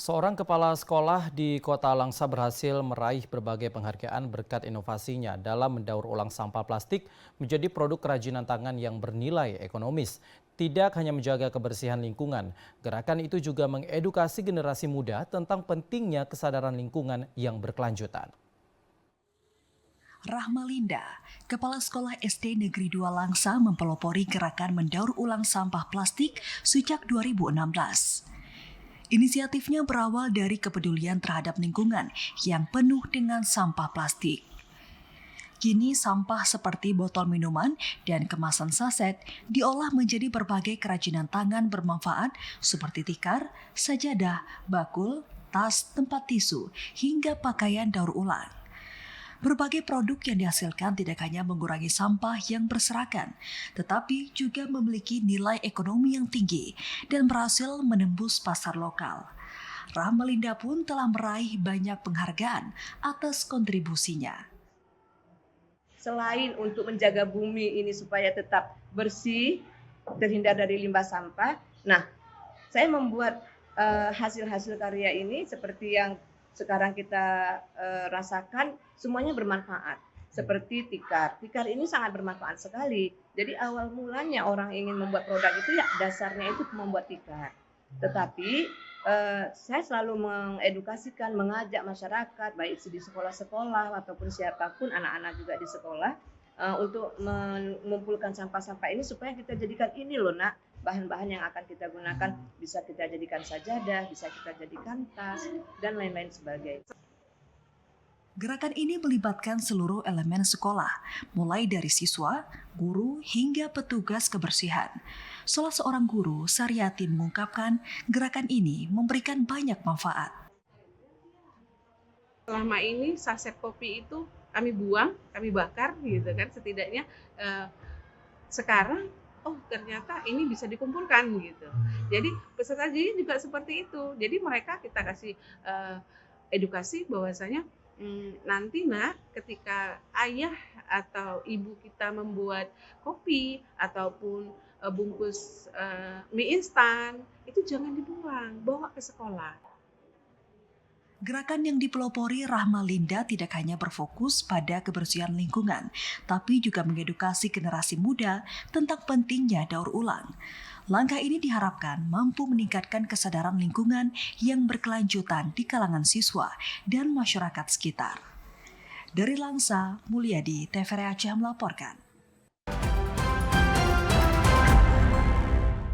Seorang kepala sekolah di Kota Langsa berhasil meraih berbagai penghargaan berkat inovasinya dalam mendaur ulang sampah plastik menjadi produk kerajinan tangan yang bernilai ekonomis. Tidak hanya menjaga kebersihan lingkungan, gerakan itu juga mengedukasi generasi muda tentang pentingnya kesadaran lingkungan yang berkelanjutan. Rahma Linda, Kepala Sekolah SD Negeri 2 Langsa mempelopori gerakan mendaur ulang sampah plastik sejak 2016. Inisiatifnya berawal dari kepedulian terhadap lingkungan yang penuh dengan sampah plastik. Kini sampah seperti botol minuman dan kemasan saset diolah menjadi berbagai kerajinan tangan bermanfaat seperti tikar, sajadah, bakul, tas, tempat tisu, hingga pakaian daur ulang. Berbagai produk yang dihasilkan tidak hanya mengurangi sampah yang berserakan, tetapi juga memiliki nilai ekonomi yang tinggi dan berhasil menembus pasar lokal. Rahma Linda pun telah meraih banyak penghargaan atas kontribusinya. Selain untuk menjaga bumi ini supaya tetap bersih, terhindar dari limbah sampah, nah saya membuat hasil-hasil karya ini seperti yang sekarang kita rasakan, semuanya bermanfaat. Seperti tikar. Tikar ini sangat bermanfaat sekali. Jadi awal mulanya orang ingin membuat produk itu ya dasarnya itu membuat tikar. Tetapi saya selalu mengedukasikan, mengajak masyarakat, baik di sekolah-sekolah ataupun siapapun anak-anak juga di sekolah, untuk mengumpulkan sampah-sampah ini supaya kita jadikan ini loh nak, bahan-bahan yang akan kita gunakan, bisa kita jadikan sajadah, bisa kita jadikan tas, dan lain-lain sebagainya. Gerakan ini melibatkan seluruh elemen sekolah, mulai dari siswa, guru, hingga petugas kebersihan. Salah seorang guru, Saryati, mengungkapkan gerakan ini memberikan banyak manfaat. Selama ini saset kopi itu kami buang, kami bakar gitu kan, setidaknya sekarang ternyata ini bisa dikumpulkan gitu. Jadi peserta didik juga seperti itu. Jadi mereka kita kasih edukasi bahwasanya nanti nak ketika ayah atau ibu kita membuat kopi ataupun bungkus mie instan itu jangan dibuang, bawa ke sekolah. Gerakan yang dipelopori Rahma Linda tidak hanya berfokus pada kebersihan lingkungan, tapi juga mengedukasi generasi muda tentang pentingnya daur ulang. Langkah ini diharapkan mampu meningkatkan kesadaran lingkungan yang berkelanjutan di kalangan siswa dan masyarakat sekitar. Dari Langsa, Mulyadi, TVRI Aceh melaporkan.